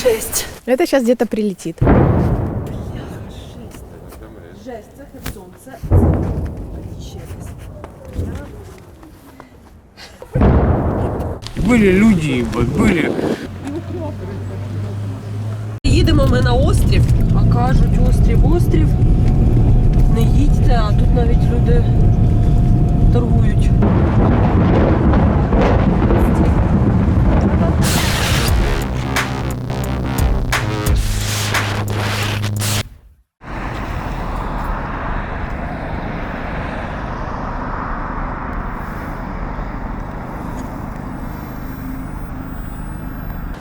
Жесть. Это сейчас где-то прилетит. Жесть, це Херсон, це ще раз. Были люди, были. Їдемо ми на острів, а кажуть, острів. Не їдьте, а тут навіть люди торгують.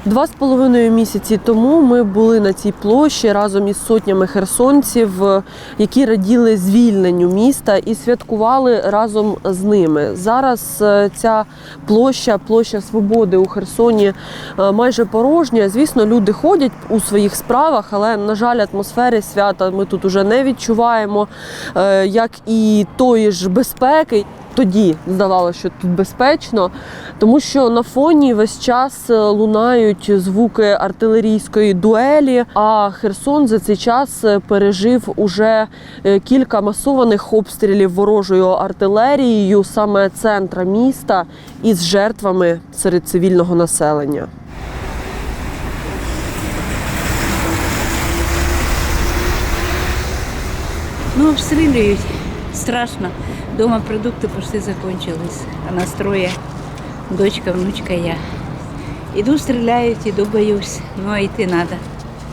Два з половиною місяці тому ми були на цій площі разом із сотнями херсонців, які раділи звільненню міста і святкували разом з ними. Зараз ця площа Свободи у Херсоні майже порожня. Звісно, люди ходять у своїх справах, але, на жаль, атмосфери свята ми тут уже не відчуваємо, як і тої ж безпеки. Тоді здавалося, що тут безпечно, тому що на фоні весь час лунають звуки артилерійської дуелі, а Херсон за цей час пережив уже кілька масованих обстрілів ворожою артилерією саме центра міста із жертвами серед цивільного населення. Ну, обстрілюють. Страшно. Дома продукти почти закончились, а нас троє. Дочка, внучка, я. Іду, стріляють, іду, боюсь. Ну, а йти треба.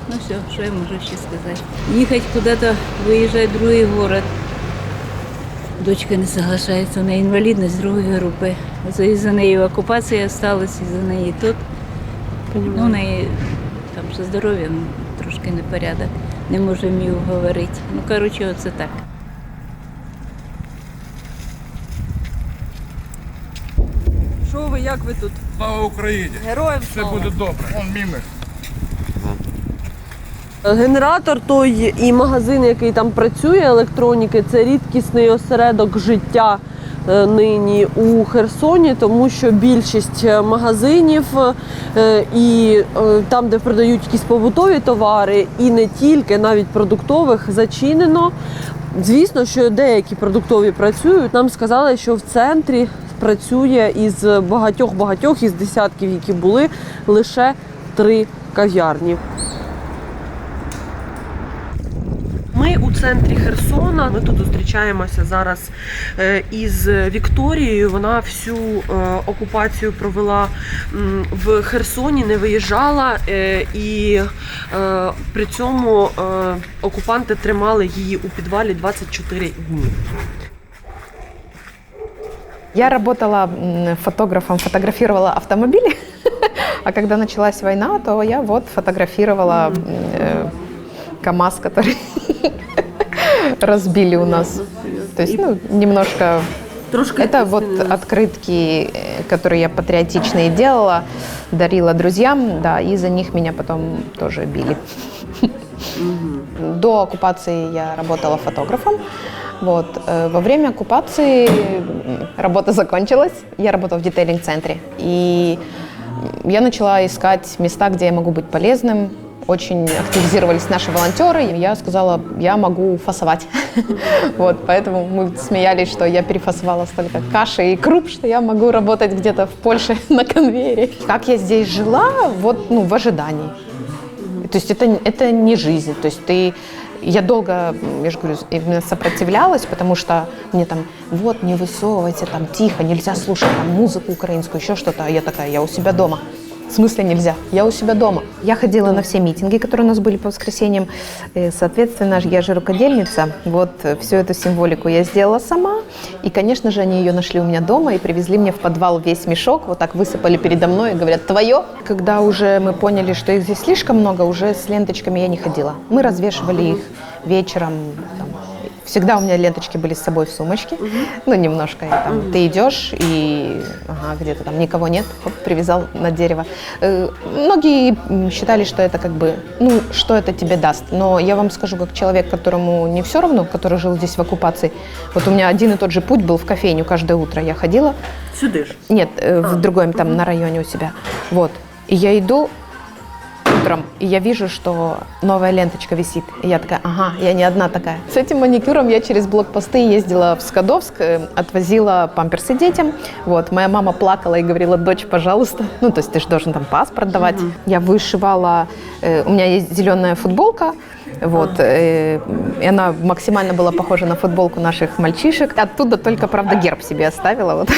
Ну все, що я можу ще сказати. Їхати куди-то, виїжджати в другий город. Дочка не соглашається, вона інвалідність другої групи. За нею окупація залишилась, і за неї тут. Ну, у неї там зі здоров'ям трошки непорядок. Не можемо її уговорити. Ну, коротше, оце так. Що ви, як ви тут? Слава Україні! Героям Все слава! буде добре. Вон міни. Генератор той і магазин, який там працює електроніки, це рідкісний осередок життя нині у Херсоні, тому що більшість магазинів і там, де продають якісь побутові товари, і не тільки, навіть продуктових, зачинено. Звісно, що деякі продуктові працюють. Нам сказали, що в центрі працює із багатьох, із десятків, які були, лише 3 кав'ярні. Ми у центрі Херсона. Ми тут зустрічаємося зараз із Вікторією. Вона всю окупацію провела в Херсоні, не виїжджала. І при цьому окупанти тримали її у підвалі 24 дні. Я работала фотографом, фотографировала автомобили, а когда началась война, то я вот фотографировала КАМАЗ, который разбили у нас. То есть, ну, немножко... Это вот открытки, которые я патриотичные делала, дарила друзьям, да, и за них меня потом тоже били. До оккупации я работала фотографом. Вот. Во время оккупации работа закончилась, я работала в детейлинг-центре. И я начала искать места, где я могу быть полезным. Очень активизировались наши волонтеры. Я сказала, я могу фасовать. Вот, поэтому мы смеялись, что я перефасовала столько каши и круп, что я могу работать где-то в Польше на конвейере. Как я здесь жила, вот, ну, в ожидании. То есть это не жизнь. То есть я долго, я же говорю, именно сопротивлялась, потому что мне там, вот, не высовывайте, там, тихо, нельзя слушать там, музыку украинскую, еще что-то. А я такая, я у себя дома. В смысле нельзя? Я у себя дома. Я ходила на все митинги, которые у нас были по воскресеньям. Соответственно, я же рукодельница. Вот всю эту символику я сделала сама. И, конечно же, они ее нашли у меня дома и привезли мне в подвал весь мешок. Вот так высыпали передо мной и говорят, твое. Когда уже мы поняли, что их здесь слишком много, уже с ленточками я не ходила. Мы развешивали их вечером. Там, всегда у меня ленточки были с собой в сумочке. Ну, немножко. И, там, ты идешь, и где-то там никого нет, хоп, привязал на дерево. Многие считали, что это как бы, ну, что это тебе даст. Но я вам скажу, как человек, которому не все равно, который жил здесь в оккупации. Вот у меня один и тот же путь был в кофейню каждое утро. Я ходила. Сюда же? Нет, в другом, там, на районе у себя. Вот. И я иду, утром, и я вижу, что новая ленточка висит. И я такая, ага, я не одна такая. С этим маникюром я через блокпосты ездила в Скадовск, отвозила памперсы детям. Вот, моя мама плакала и говорила: дочь, пожалуйста. Ну, то есть ты же должен там паспорт давать. Я вышивала, у меня есть зеленая футболка, вот, и она максимально была похожа на футболку наших мальчишек. Оттуда только, правда, герб себе оставила. Вот.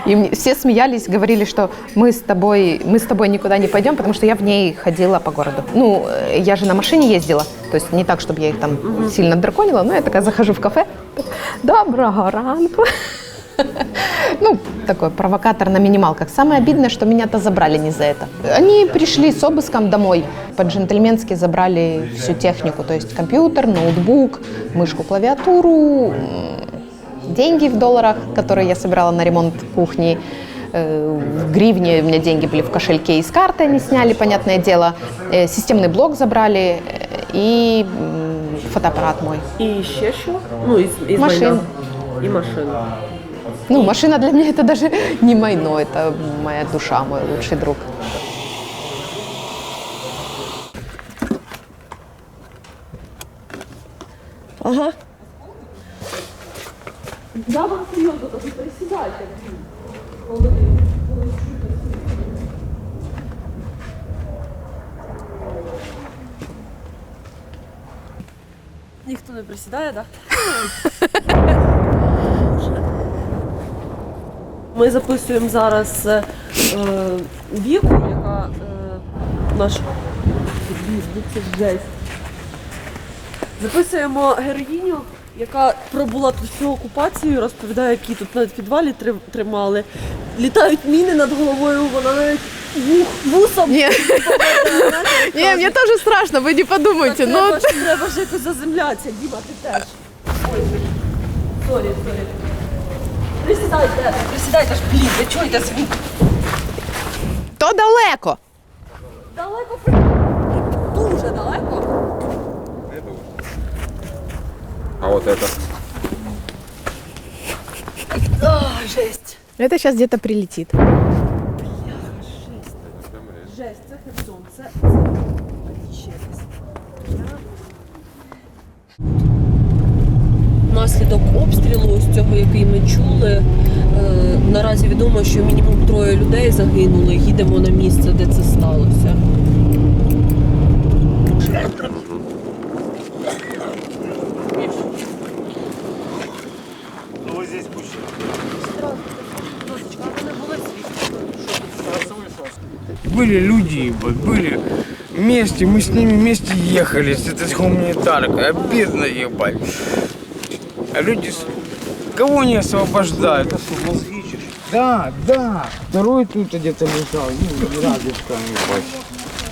И все смеялись, говорили, что мы с тобой никуда не пойдем, потому что я в ней ходила по городу. Ну, я же на машине ездила, то есть не так, чтобы я их там сильно драконила, но я такая захожу в кафе. Доброго ранку. Ну, такой провокатор на минималках. Самое обидное, что меня-то забрали не за это. Они пришли с обыском домой, по-джентльменски забрали всю технику, то есть компьютер, ноутбук, мышку, клавиатуру, деньги в долларах, которые я собирала на ремонт кухни, в гривне у меня деньги были в кошельке, из карты они сняли, понятное дело, системный блок забрали и фотоаппарат мой. І ще що? Ну, із Машин. майна. І машин. Ну, машина для меня это даже не майно, это моя душа, мой лучший друг. Ага. Да, вам серйозно, то ви присідайте. Ніхто не присідає, так? Ми записуємо зараз Віку, яка наш це жесть. Записуємо героїню, яка пробула тут всю окупацію, розповідає, які тут навіть в підвалі тримали. Літають міни над головою, вона навіть вусом. Не, мне тоже страшно, вы не подумайте. Треба ж якось заземлятися. Діма, ти теж. Ой, сорі. Присідайте ж, блін, ви чуєте свій? То далеко. Далеко, дуже далеко. А вот это? Жесть. Это сейчас где-то прилетит. Жесть, це Херсон, це ще раз. Наслідок обстрілу ось цього, який ми чули, наразі відомо, що мінімум 3 людей загинули. Їдемо на місце, де це сталося. Были люди, были вместе, мы с ними вместе ехали, это гуманитарка, обидно ебать. А люди, кого не освобождают? Да. Второй тут где-то лежал, рядышком, ебать.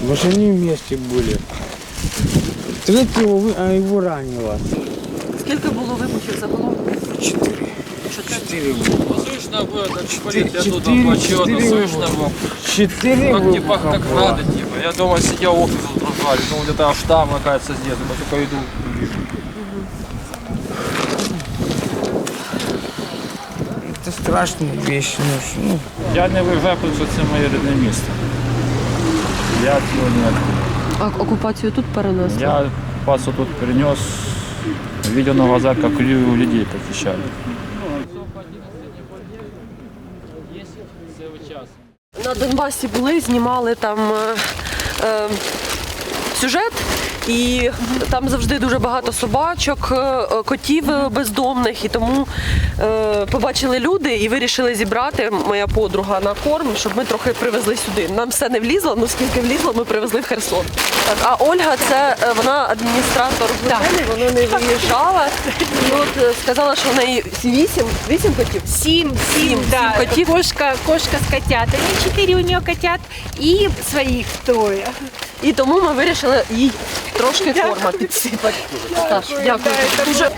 Мы же они вместе были. Третьего, а его ранило. Скільки було вибухів загалом? 4 Слышно было, как шпалит, я тут почетно слышно было. 4 Как типа, выпуска как было. надо, типа. Я дома сидел, окна тут разбрали, думал, где-то аж там, оказывается, здесь. Я только иду, вижу. Это страшные вещи. Ну, Я не виїжджаю, тому що це моє рідне місто. Я цього не відкрив. А окупацію тут перенесли? Я пасу тут перенес, видел на глазах, как людей похищали. На Донбасі були, знімали там сюжет, і там завжди дуже багато собачок, котів бездомних, і тому побачили люди і вирішили зібрати, моя подруга, на корм, щоб ми трохи привезли сюди. Нам все не влізло, ну скільки влізло, ми привезли в Херсон. Так, а Ольга, це вона адміністратор готелю, вона не виїжджала. І от сказала, що в неї 8 котів? Сім, да. котів. Кошка с котятами, 4 у нее котят и своих 3. І тому ми вирішили їй трошки корма підсипати. Саш, дякую. Дуже...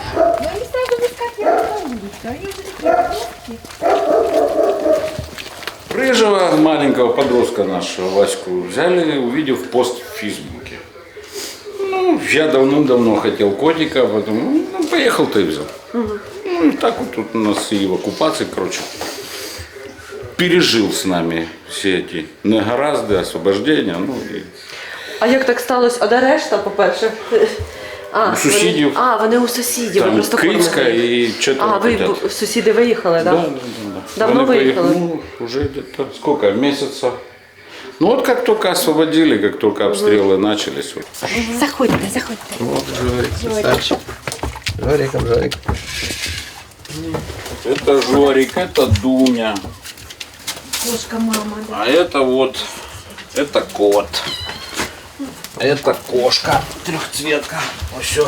Рыжего маленького подростка нашего, Ваську, взяли, увидев пост в Фейсбуке. Ну, я давным-давно хотел котика, поэтому поехал ты взял. Ну, и так вот тут у нас и в оккупации, короче, пережил с нами все эти негоразды, освобождения. Ну, и А як так сталося? А де решта, по-перше? У сусідів. Вони у сусідів. ви Там просто Крицька кормили. і 4 ви котят. сусіди виїхали, так? Да, Да? да, да. Давно Вони виїхали? Ну, уже где-то сколько, месяца. Ну вот как только освободили, как только обстрелы начались. Вот. Заходьте, заходьте. Вот Жорик. Жорик. Это Жорик, это Дуня. Кошка, мама, да. А это вот, это кот. Это кошка, трехцветка. Все.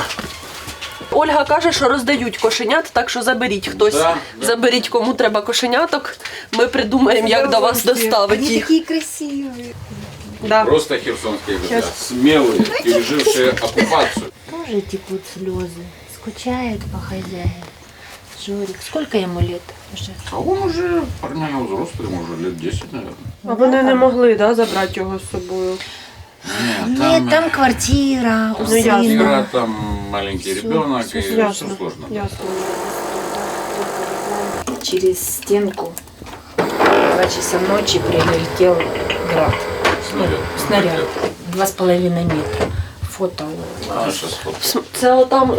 Ольга каже, що роздають кошенят, так що заберіть хтось. Да. Заберіть, кому треба кошеняток. Ми придумаємо, як до вас доставити Они їх. такие красивые. Да. Просто херсонские ребята, смелые, пережившие оккупацию. Тоже текут слезы. Скучает по хозяину. Жорик, сколько ему лет уже? А он уже парняга взрослый, ему уже лет 10, наверное. А вони не могли, да, забрати його з собою? Нет, там квартира у Ну, ясно. сына. Игра, там маленький ребенок, и все Ясно. сложно. Ясно. Через стенку в 2 часа ночи прилетел град. Снаряд. 2,5 метра. Фото. А, сейчас вот. Це отам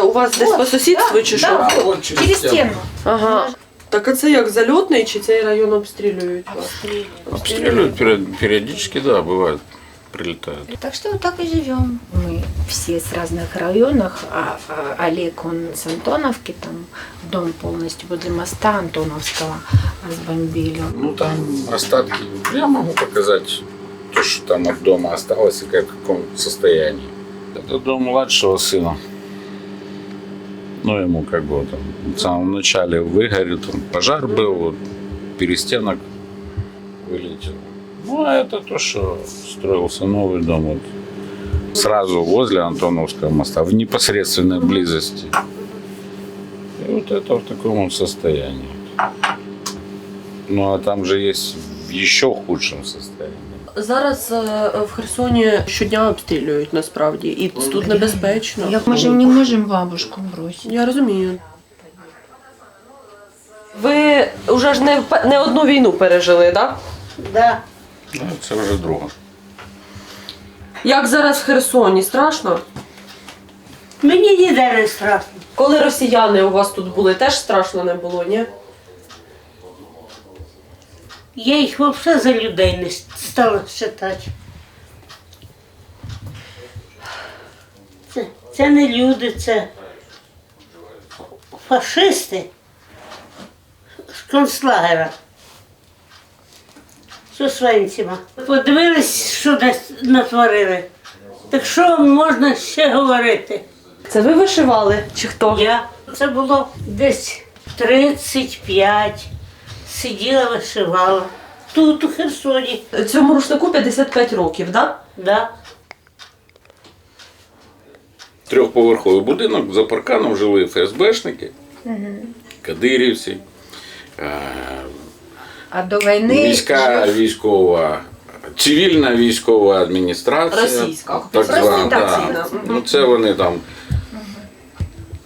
у вас десь по сусідству чи що? А вот через стену. Ага. Так а це як зальотний чи цей район обстрілюють? Обстреливают периодически, да, бывает, прилетают. Так что вот так и живем. Мы все с разных районов. А Олег, он с Антоновки, там дом полностью возле моста Антоновского разбомбили. Ну там остатки. Я могу показать то, что там от дома осталось и в каком состоянии. Это дом младшего сына. Ну, ему как бы там в самом начале выгорел, там пожар был, вот, перестенок вылетел. Ну, а это то, что строился новый дом вот, сразу возле Антоновского моста, в непосредственной близости. И вот это в таком вот состоянии. Ну, а там же есть в еще худшем состоянии. Зараз в Херсоні щодня обстрілюють насправді, і тут небезпечно. Мы же не можем бабушку бросить. Я розумію. Ви вже ж не одну війну пережили, так? Да. Ну, це вже друга. Як зараз в Херсоні? Страшно? Мені ніде не страшно. Коли росіяни у вас тут були, теж страшно не було, ні? Я їх взагалі за людей не стала вважати. Це не люди, це фашисти з концлагера. З освенціма. Подивились, що нас натворили. Так що можна ще говорити? Це ви вишивали чи хто? Це було десь 35. Сиділа, вишивала. Тут, у Херсоні. Цьому рушнику 55 років, так? Да. Трьохповерховий будинок, за парканом жили ФСБшники, кадирівці, А до війни міська військова, цивільна військова адміністрація. Російська. Так звана. Російська. Да. Ну, це вони там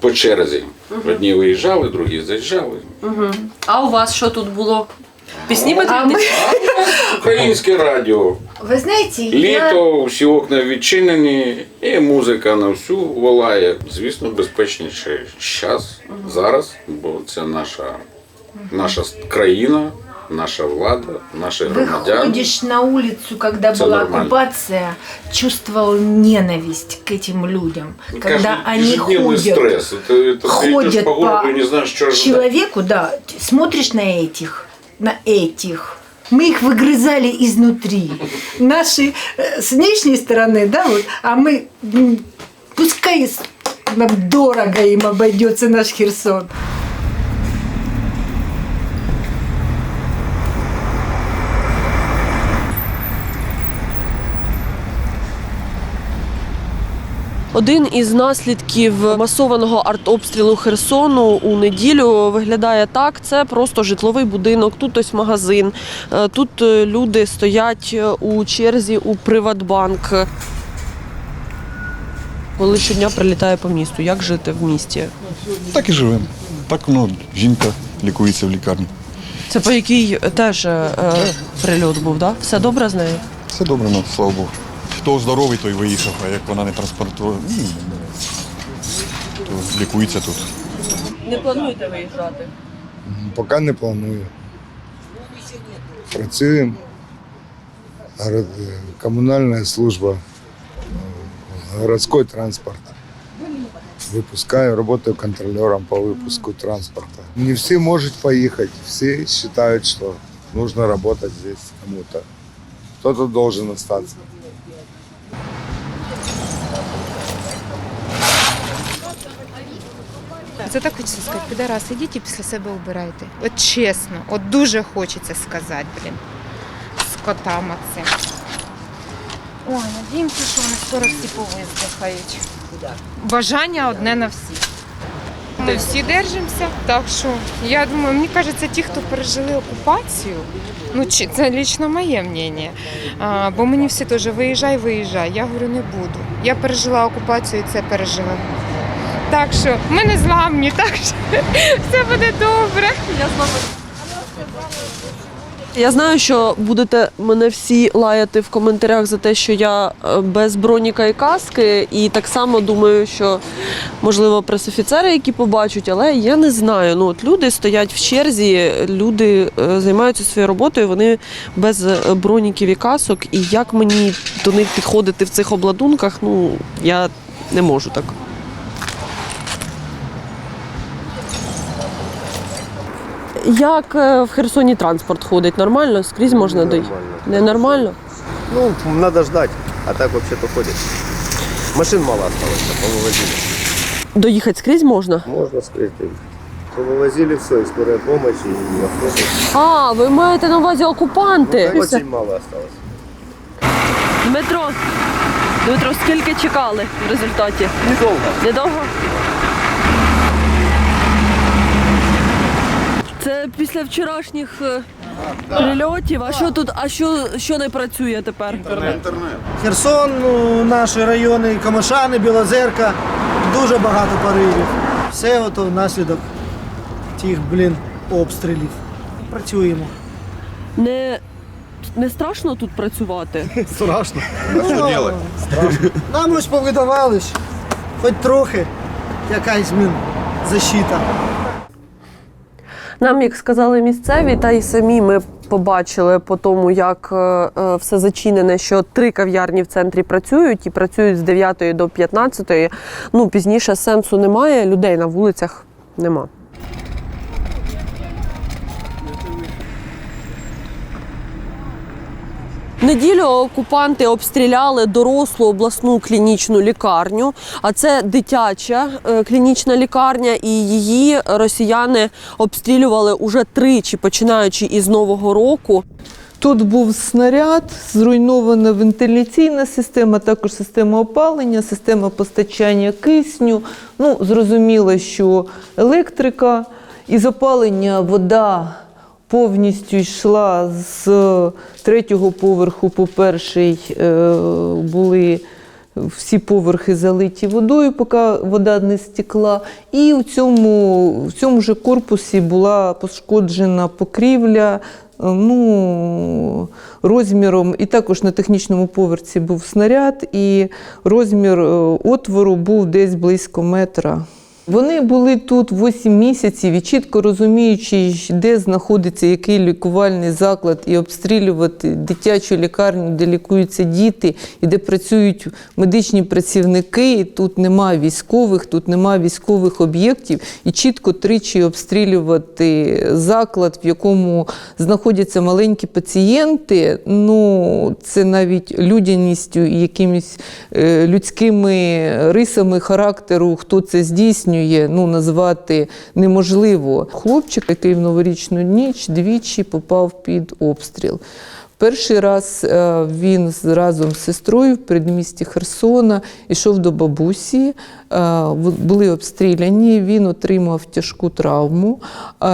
по черзі. Одні виїжджали, другі заїжджали. А у вас що тут було? Пісні патріотичні? Українське радіо. Вы знаете, Літо, всі окна відчинені, і музика на всю волає. Звісно, безпечніший час зараз, бо це наша країна, наша влада, наші громадяни. выходишь на улицу, когда Всё была нормально. оккупация, чувствовал ненависть к этим людям. Когда Каждый они ежедневный ходят, стресс. Это ты идешь ходят по городу по и не знаешь, что ожидать. человеку, да, смотришь на этих. Мы их выгрызали изнутри. Наши с внешней стороны, да, вот, а мы, пускай нам дорого им обойдется наш Херсон. Один із наслідків масованого артобстрілу Херсону у неділю виглядає так. Це просто житловий будинок, тут ось магазин, тут люди стоять у черзі у Приватбанк. Коли щодня прилітає по місту, як жити в місті? Так і живемо. Так, жінка лікується в лікарні. Це по якій теж прильот був, так? Все добре з нею? Все добре, слава Богу. хто здоровий, той виїхав, а як вона не транспортує, то лікується тут. Не плануєте виїжджати? Поки не планую. Працюємо. Комунальна служба, городський транспорт. Выпускаю, работаю контролером по выпуску транспорта. Не все могут поехать, все считают, что нужно работать здесь кому-то. Кто-то должен остаться. Це так хочеться сказати, підарас, ідіть і після себе убирайте. От чесно, от дуже хочеться сказати, блін, з котами цим. Ой, надіємося, що вони скоро всі повиздихають. Бажання одне на всіх. Ми всі держимося, так що, я думаю, мені кажеться, ті, хто пережили окупацію, ну, це лично моє мнення, бо мені всі теж виїжджай, я говорю, не буду. Я пережила окупацію і це пережила. Так що ми не зламні, так що все буде добре. Я знаю, що будете мене всі лаяти в коментарях за те, що я без броніка і каски, і так само думаю, що, можливо, пресофіцери, які побачать, але я не знаю. Ну, от люди стоять в черзі, люди займаються своєю роботою, вони без броніків і касок, і як мені до них підходити в цих обладунках, ну, я не можу так. Як в Херсоні транспорт ходить? Нормально? Скрізь можна доїхати? Ненормально? Ну, надо ждать, а так вообще-то ходит. Машин мало осталось, повывозили. Доїхати скрізь можна? Можно скрыть. Повывозили все, и скорая помощь, и автобус. А, ви маєте на увазі окупанти? Ну, очень мало осталось. Дмитро, скільки чекали в результаті? Недолго. Недовго? Це після вчорашніх прильотів. А що тут, що не працює тепер? Інтернет. Херсон, наші райони, Камишани, Білозерка, дуже багато поривів. Все ото внаслідок тих, обстрілів. Працюємо. Не страшно тут працювати? Страшно. Що робити? Страшно. Нам ось повидавали, хоч трохи якась защита. Нам, як сказали місцеві, та й самі ми побачили по тому, як все зачинене, що 3 кав'ярні в центрі працюють і працюють з 9 до 15. Ну, пізніше сенсу немає, людей на вулицях нема. В неділю окупанти обстріляли дорослу обласну клінічну лікарню, а це дитяча клінічна лікарня, і її росіяни обстрілювали уже 3, починаючи із Нового року. Тут був снаряд, зруйнована вентиляційна система, також система опалення, система постачання кисню. Ну, зрозуміло, що електрика, із опалення вода повністю йшла з 3-го поверху по 1-й, були всі поверхи залиті водою, поки вода не стекла. І в цьому ж корпусі була пошкоджена покрівля, розміром, і також на технічному поверсі був снаряд, і розмір отвору був десь близько метра. Вони були тут 8 місяців і чітко розуміючи, де знаходиться який лікувальний заклад, і обстрілювати дитячу лікарню, де лікуються діти, і де працюють медичні працівники, і тут немає військових об'єктів, і чітко 3 обстрілювати заклад, в якому знаходяться маленькі пацієнти, це навіть людяністю і якимись людськими рисами характеру, хто це здійснює, назвати неможливо. Хлопчик, який в новорічну ніч 2 попав під обстріл. Перший раз він разом з сестрою в передмісті Херсона йшов до бабусі, були обстріляні, він отримав тяжку травму,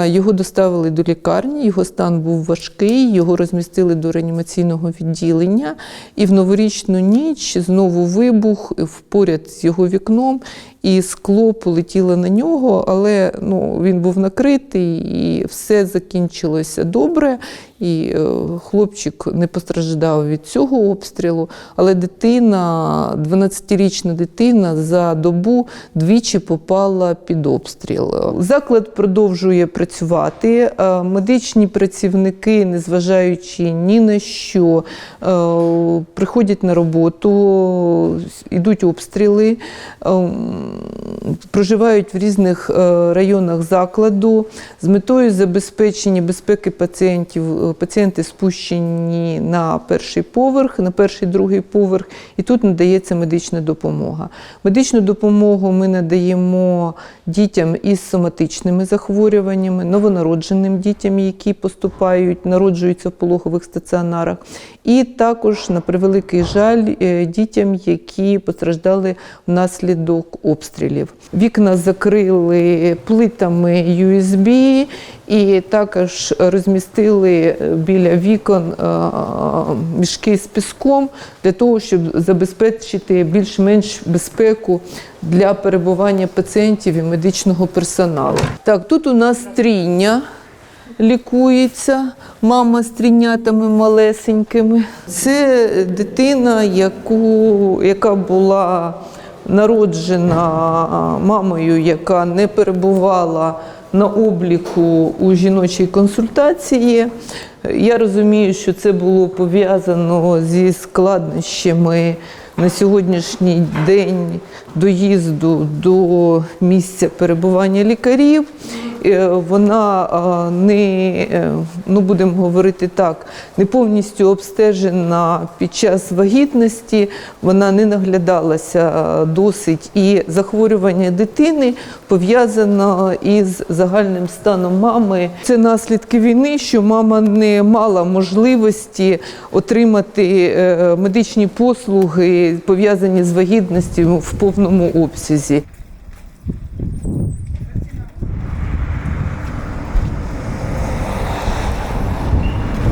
його доставили до лікарні, його стан був важкий, його розмістили до реанімаційного відділення, і в новорічну ніч знову вибух поряд з його вікном, і скло полетіло на нього, але він був накритий, і все закінчилося добре. і хлопчик не постраждав від цього обстрілу, але дитина, 12-річна дитина за добу двічі попала під обстріл. Заклад продовжує працювати. Медичні працівники, незважаючи ні на що, приходять на роботу, йдуть обстріли, проживають в різних районах закладу з метою забезпечення безпеки пацієнтів. Пацієнти спущені на перший поверх, на перший, другий поверх, і тут надається медична допомога. Медичну допомогу ми надаємо дітям із соматичними захворюваннями, новонародженим дітям, які поступають, народжуються в пологових стаціонарах, і також, на превеликий жаль, дітям, які постраждали внаслідок обстрілів. Вікна закрили плитами USB і також розмістили біля вікон мішки з піском для того, щоб забезпечити більш-менш безпеку для перебування пацієнтів і медичного персоналу. Так, тут у нас трійня лікується, мама з трійнятами малесенькими. Це дитина, яка була народжена мамою, яка не перебувала на обліку у жіночій консультації. Я розумію, що це було пов'язано зі складнощами на сьогоднішній день доїзду до місця перебування лікарів. Вона будемо говорити так, не повністю обстежена під час вагітності, вона не наглядалася досить, і захворювання дитини пов'язано із загальним станом мами. Це наслідки війни, що мама не мала можливості отримати медичні послуги, пов'язані з вагітністю в повному обсязі.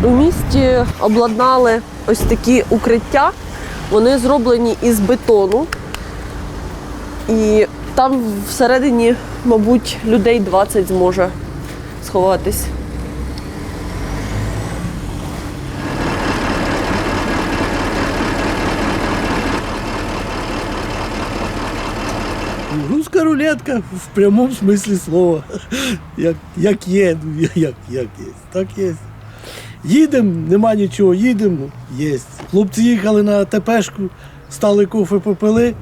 У місті обладнали ось такі укриття. Вони зроблені із бетону. І там всередині, мабуть, людей 20 зможе сховатись. Руська рулетка в прямому смислі слова. Як є, так є. Їдемо, нема нічого, їдемо, є. Хлопці їхали на ТПшку, стали кофе попили,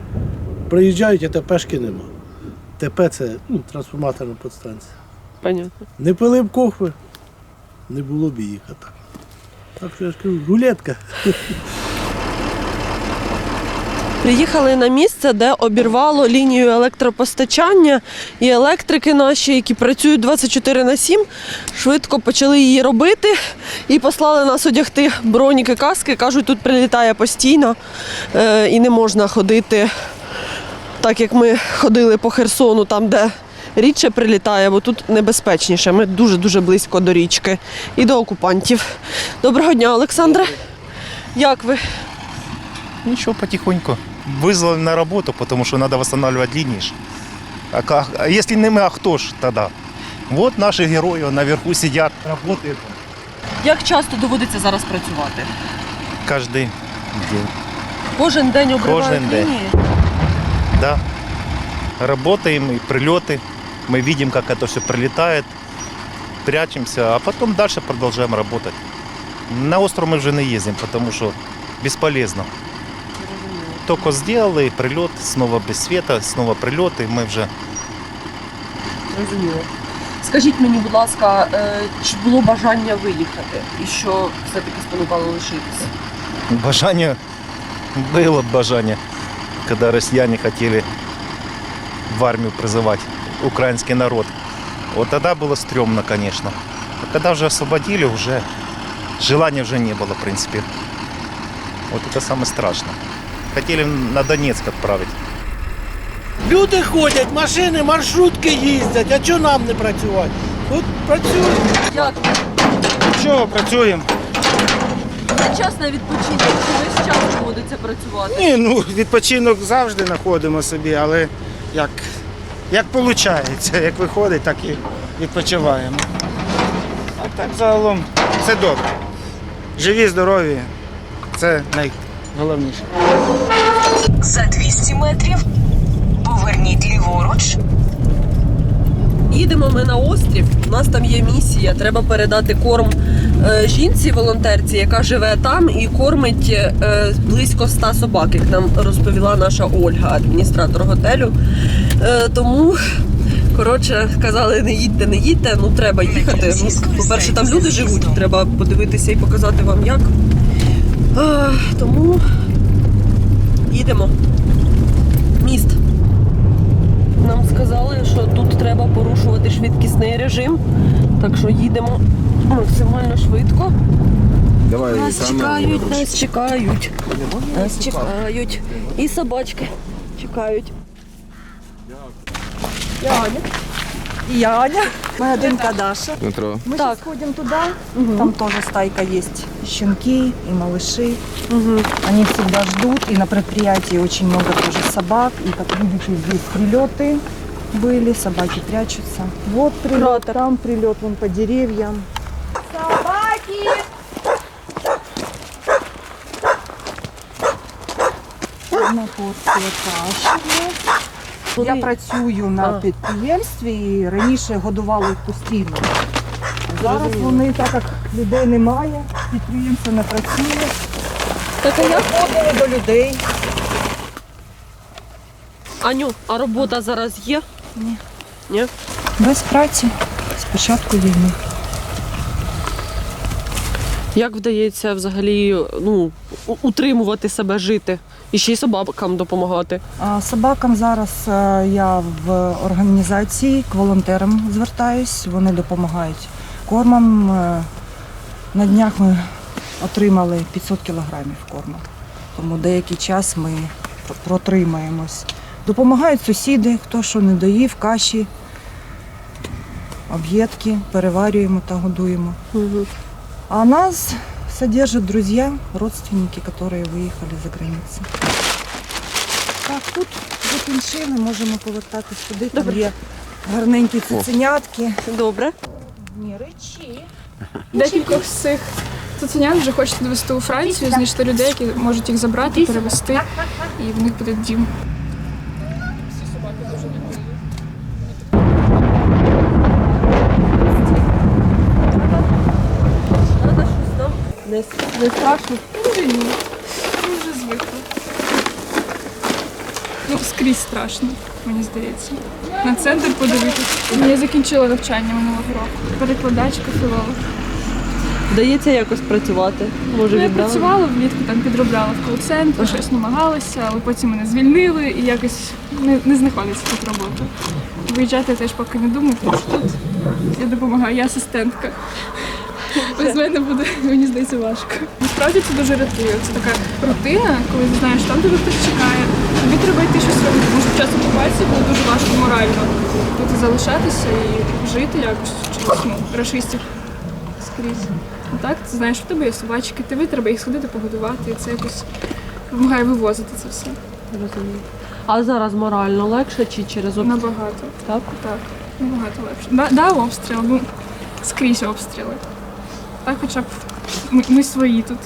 приїжджають, а ТПшки нема. ТП – це трансформаторна підстанція. Понятно. Не пили б кофе, не було б їхати. Так що я ж кажу, рулетка. Приїхали на місце, де обірвало лінію електропостачання, і електрики наші, які працюють 24/7, швидко почали її робити і послали нас одягти броніки, каски. Кажуть, тут прилітає постійно і не можна ходити так, як ми ходили по Херсону, там, де рідше прилітає, бо тут небезпечніше. Ми дуже-дуже близько до річки і до окупантів. Доброго дня, Олександре. Як ви? Ничего, потихоньку. Вызвали на работу, потому что надо восстанавливать линии. А если не мы, а кто ж тогда? Вот наши герои наверху сидят, работают. Як часто доводиться зараз працювати? Каждый день. Кожен день обривають Кожен день. лінії? Да. Работаем, и прилеты. Мы видим, как это все прилетает. Прячемся, а потом дальше продолжаем работать. На остров мы уже не ездим, потому что бесполезно. Только сделали, прилет, снова без света, снова прилет, и мы вже... Розуміло. Скажіть мені, будь ласка, чи було бажання виїхати? І що все-таки спонукало лишитися? Бажання, было бажання, когда россияне хотели в армию призывать украинский народ. Вот тогда было стрёмно, конечно. А когда уже освободили, уже желания уже не было, в принципе. Вот это самое страшное. Хотели на Донецк отправить. Люди ходять, машини, маршрутки їздять, а чого нам не працювати? От працюємо. Як? Чого працюємо? Є час на відпочинок, чи весь час доводиться працювати? Ні, відпочинок завжди знаходимо собі, але як виходить, як виходить, так і відпочиваємо. А так загалом це добре. Живі, здорові, це найголовніше. За 200 метрів поверніть ліворуч. Їдемо ми на острів, у нас там є місія, треба передати корм жінці-волонтерці, яка живе там і кормить близько 100 собак, як нам розповіла наша Ольга, адміністратор готелю. Тому, коротше, казали, не їдьте, ну треба їхати. Ну, по-перше, там люди живуть, треба подивитися і показати вам як. Тому їдемо. Міст. Нам сказали, що тут треба порушувати швидкісний режим, так що їдемо максимально швидко. Нас чекають. І собачки чекають. Я Аня. И я Аня, моя донька Даша. Дмитро. Мы сейчас ходим туда, там тоже стайка есть, щенки и малыши. Они всегда ждут, и на предприятии очень много тоже собак. И как видите, здесь прилеты были, собаки прячутся. Вот прилет, там прилет, вон по деревьям. Собаки! Одна порція каші. Я працюю на підприємстві і раніше годувала їх постійно. Зараз вони, так як людей немає, підприємство не працює. Так, а як ходили до людей. Аню, а робота зараз є? Ні. Ні? Без праці з початку війни. Як вдається взагалі утримувати себе, жити? І ще й собакам допомагати? Собакам зараз я в організації к волонтерам звертаюсь, вони допомагають кормом. На днях ми отримали 500 кілограмів корму, тому деякий час ми протримаємось. Допомагають сусіди, хто що не доїв, каші, об'єдки, переварюємо та годуємо. А нас содержат друзья, родственники, которые выехали за границу. Так, тут закінчили, можемо повертатись туди, там є гарненькі цуценятки. Добре. Ні, речі. Декількох з цих цуценят вже хочуть довести у Францію, знайшли людей, які можуть їх забрати, перевезти, і в них буде дім. Не страшно? Ні, ми вже звикли. Скрізь страшно, мені здається. На центр подивитися. Я закінчила навчання минулого року. Перекладачка, філолог. Вдається якось працювати? Може, Я віддали? працювала влітку, там підробляла в кол-центрі, щось намагалася, але потім мене звільнили і якось не знаходиться тут робота. Виїжджати я теж поки не думаю, тому що тут я допомагаю, я асистентка. Без мене буде, мені здається, важко. Насправді це дуже рятує. Це така рутина, коли ти знаєш, там тебе хтось чекає, тобі треба йти щось робити. Тому що в час окупації було дуже важко морально тут залишатися і жити якось через рашистів скрізь. А так, ти знаєш, у тебе є собачки, тобі треба їх сходити погодувати, і це якось допомагає вивозити це все. Розумію. А зараз морально легше чи через обстріл? Набагато. Так? Так, набагато легше. Да, обстріл, скрізь обстріли. Так, хоча б ми свої тут.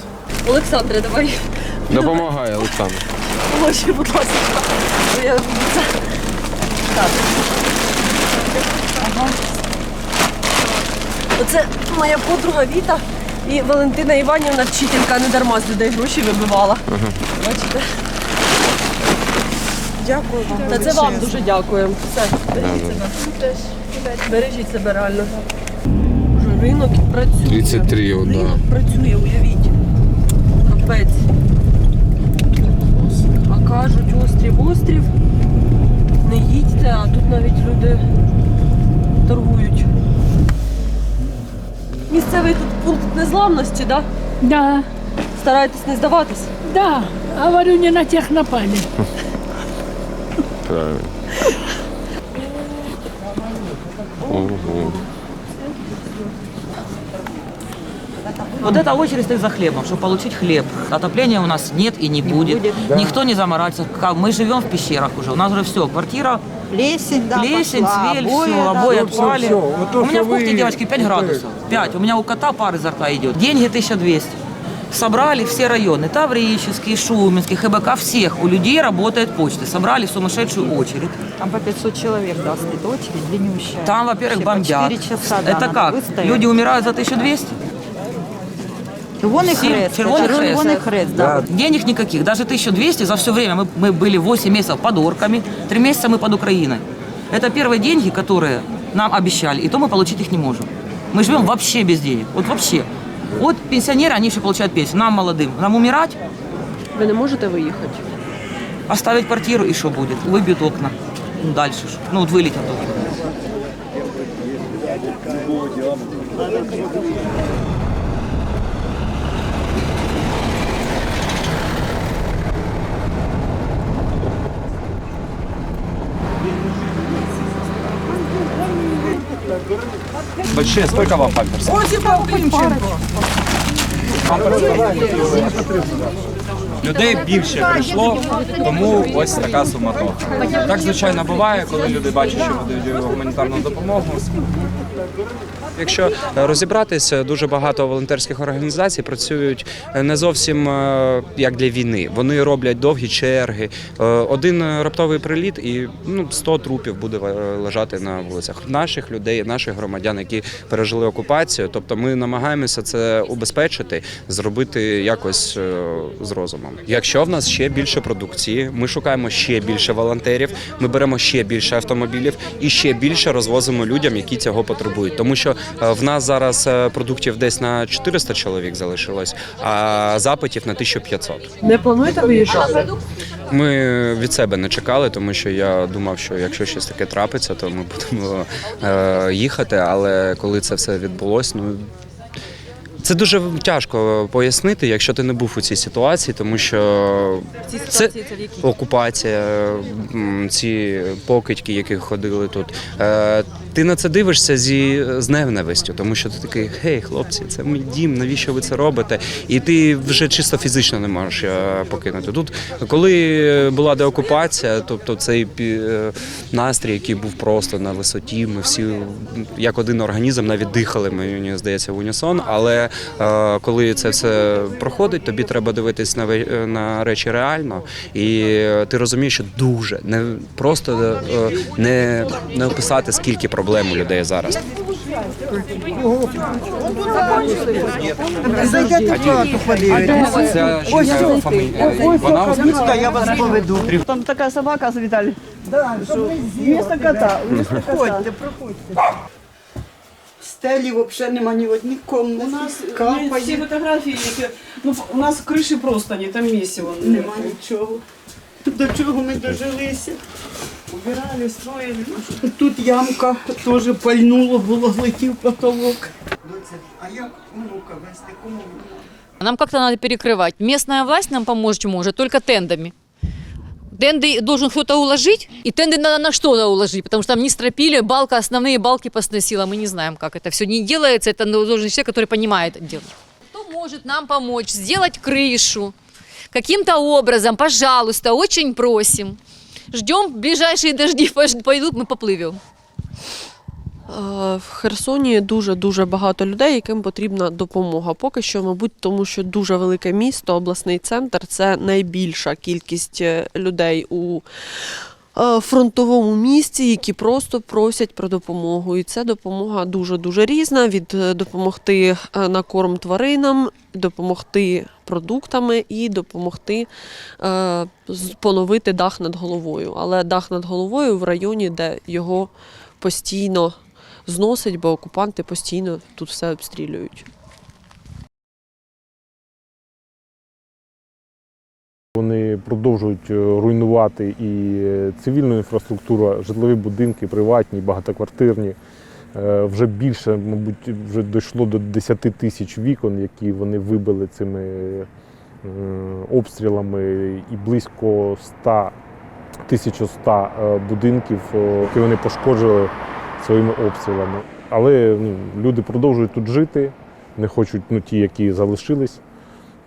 Олександре, давай. Допомагай, Олександр. Поможи, будь ласка. Я... Так. Ага. Оце моя подруга Віта і Валентина Іванівна, вчителька, не дарма з людей гроші вибивала. Бачите? Дякую вам. Та це вам дуже дякуємо. Все, бережіть себе. Бережіть себе реально. Вже ринок працює. 33, да. Ринок працює, уявіть. Капець. А кажуть, острів. Не їдьте, а тут навіть люди торгують. Місцевий тут пункт незламності, так? Да. Стараєтесь не здаватись? Да, говорю, не на тех напали. Правильно. Ого. Вот эта очередь стоит за хлебом, чтобы получить хлеб. Отопления у нас нет и не будет. Да. Никто не заморается. Мы живем в пещерах уже. У нас уже все, квартира, Плесень, да, плесень, пошла, цвель, обои, все, да. обои Ну, отпали. всё. Вот то, У меня что в кухне, вы девочки, 5 градусов. 5. У меня у кота пар изо рта идет. Деньги 1200. Собрали все районы, Таврический, Шуменский, ХБК, всех. У людей работает почта. Собрали сумасшедшую очередь. Там по 500 человек, да, стоит очередь длиннющая. Там, во-первых, Вообще по бомбят. 4 часа, да, Это надо как? выстоять. Люди умирают за 1200? Червоний хрест, червоний хрест, да. Денег никаких. Даже 1200 за все время. Мы были 8 месяцев под Орками, 3 месяца мы под Украиной. Это первые деньги, которые нам обещали, и то мы получить их не можем. Мы живем вообще без денег. Вот вообще. Вот пенсионеры, они еще получают пенсию. Нам, молодым, нам умирать? Ви не можете виїхати? Оставить квартиру, и что будет? Выбьют окна. Ну, дальше что? Ну, вот вылетят окна. Большие, сколько вам памперсов? Людей більше прийшло, тому ось така суматоха. Так, звичайно, буває, коли люди бачать, що подають гуманітарну допомогу. Якщо розібратися, дуже багато волонтерських організацій працюють не зовсім як для війни. Вони роблять довгі черги. Один раптовий приліт і 100 трупів буде лежати на вулицях. Наших людей, наших громадян, які пережили окупацію. Тобто ми намагаємося це убезпечити, зробити якось з розумом. Якщо в нас ще більше продукції, ми шукаємо ще більше волонтерів, ми беремо ще більше автомобілів і ще більше розвозимо людям, які цього потребують. Тому що в нас зараз продуктів десь на 400 чоловік залишилось, а запитів на 1500. Не плануєте виїжджати? Ми від себе не чекали, тому що я думав, що якщо щось таке трапиться, то ми будемо їхати, але коли це все відбулось, це дуже тяжко пояснити, якщо ти не був у цій ситуації, тому що це окупація, ці покидьки, які ходили тут. Ти на це дивишся з ненавистю, тому що ти такий, гей, хлопці, це мій дім, навіщо ви це робите? І ти вже чисто фізично не можеш покинути. Тут, коли була деокупація, тобто цей настрій, який був просто на висоті, ми всі як один організм навіть дихали, мені здається, в унісон, але коли це все проходить, тобі треба дивитись на речі реально, і ти розумієш, що дуже, не просто не описати, скільки проблем у людей зараз. Зайдете в хату, подивитесь. Ця жінка фамілія, вона я вас поведу. Там така собака, Віталій. Да, Вместо кота. Проходьте, проходьте. Стелі взагалі нема ні в одній кімнаті. У нас всі фотографії, які у нас криші просто ні, там місця Нема нічого. До чого ми дожилися? Убирали, строили. Тут ямка теж пальнуло, було, летів потолок. А як внука вести? Кому? Нам как-то надо перекрывать. Местная власть нам помочь может только тендами. Тенды должен кто-то уложить, и тенды надо на что-то уложить, потому что там не стропили, балка, основные балки посносила, мы не знаем, как это все не делается, это должен человек, который понимает это дело. Кто может нам помочь сделать крышу? Каким-то образом, пожалуйста, очень просим. Ждем, ближайшие дожди пойдут, мы поплывем. В Херсоні дуже багато людей, яким потрібна допомога. Поки що, мабуть, тому що дуже велике місто, обласний центр – це найбільша кількість людей у фронтовому місці, які просто просять про допомогу. І ця допомога дуже різна. Від допомогти на корм тваринам, допомогти продуктами і допомогти поновити дах над головою. Але дах над головою в районі, де його постійно зносить, бо окупанти постійно тут все обстрілюють. Вони продовжують руйнувати і цивільну інфраструктуру, житлові будинки, приватні, багатоквартирні. Вже більше, мабуть, вже дійшло до 10 тисяч вікон, які вони вибили цими обстрілами, і близько 1100 будинків, які вони пошкоджили своїми обстрілами. Але люди продовжують тут жити, не хочуть ті, які залишились.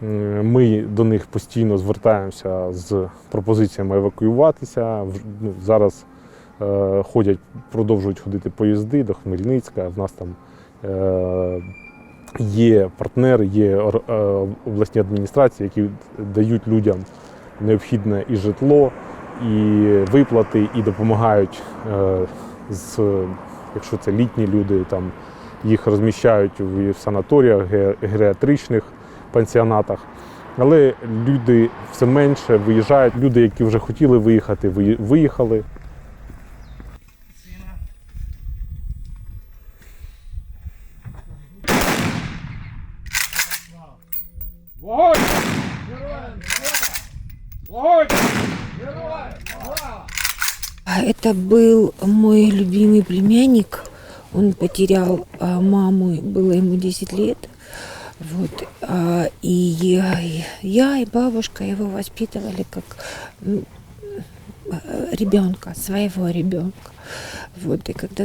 Ми до них постійно звертаємося з пропозиціями евакуюватися. Зараз продовжують ходити поїзди до Хмельницька. В нас там є партнери, є обласні адміністрації, які дають людям необхідне і житло, і виплати, і допомагають, якщо це літні люди, там, їх розміщають в санаторіях, геріатричних пансіонатах. Але люди все менше виїжджають. Люди, які вже хотіли виїхати, виїхали. Вогонь! Героям слава! Вогонь! Героям слава! Это был мой любимый племянник. Он потерял маму, было ему 10 лет. Вот. И я и бабушка его воспитывали как ребенка, своего ребенка. Вот. И когда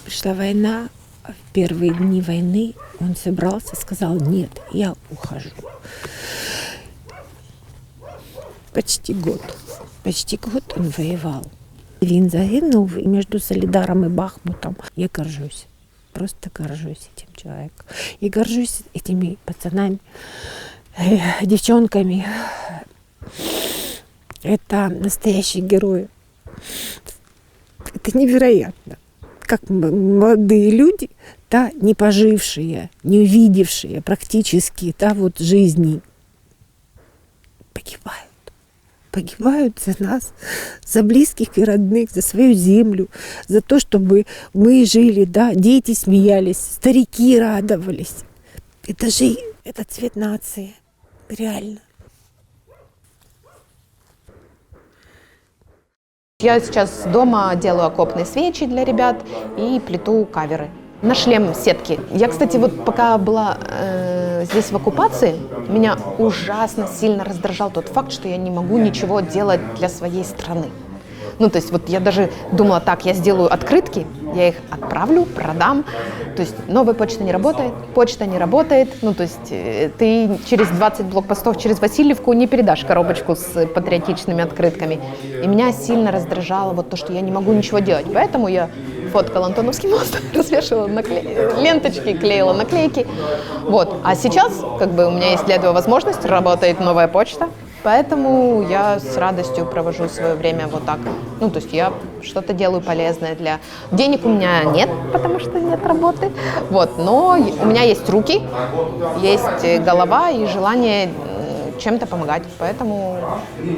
пришла война, в первые дни войны он собрался, сказал: нет, я ухожу. Почти год он воевал. Він загинув между Солидаром и Бахмутом. Я горжусь, просто горжусь этим человеком. И горжусь этими пацанами, девчонками. Это настоящие герои. Это невероятно. Как молодые люди, да, не пожившие, не увидевшие практически, да, вот жизни, погибают за нас, за близких и родных, за свою землю, за то, чтобы мы жили, да, дети смеялись, старики радовались. Это цвет нации, реально. Я сейчас дома делаю окопные свечи для ребят и плету каверы. На шлем сетки. Я, кстати, вот пока была здесь в оккупации, меня ужасно сильно раздражал тот факт, что я не могу ничего делать для своей страны. Ну, то есть вот я даже думала, так, я сделаю открытки, я их отправлю, продам. То есть новая почта не работает. Ну, то есть ты через 20 блокпостов через Васильевку не передашь коробочку с патриотичными открытками. И меня сильно раздражало вот то, что я не могу ничего делать. Поэтому я фоткала Антоновский мост, развешивала ленточки, клеила наклейки. Вот. А сейчас как бы у меня есть для этого возможность, работает новая почта. Поэтому я с радостью провожу свое время вот так. Ну, то есть я что-то делаю полезное для... Денег у меня нет, потому что нет работы. Вот, но у меня есть руки, есть голова и желание чем-то помогать. Поэтому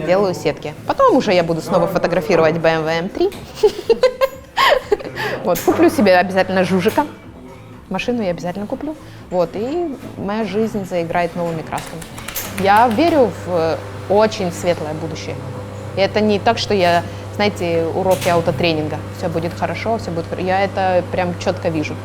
делаю сетки. Потом уже я буду снова фотографировать BMW M3. Вот, куплю себе обязательно жужика. Машину я обязательно куплю. Вот, и моя жизнь заиграет новыми красками. Я верю в очень светлое будущее. И это не так, что я, знаете, уроки аутотренинга. Все будет хорошо, все будет хорошо. Я это прям четко вижу.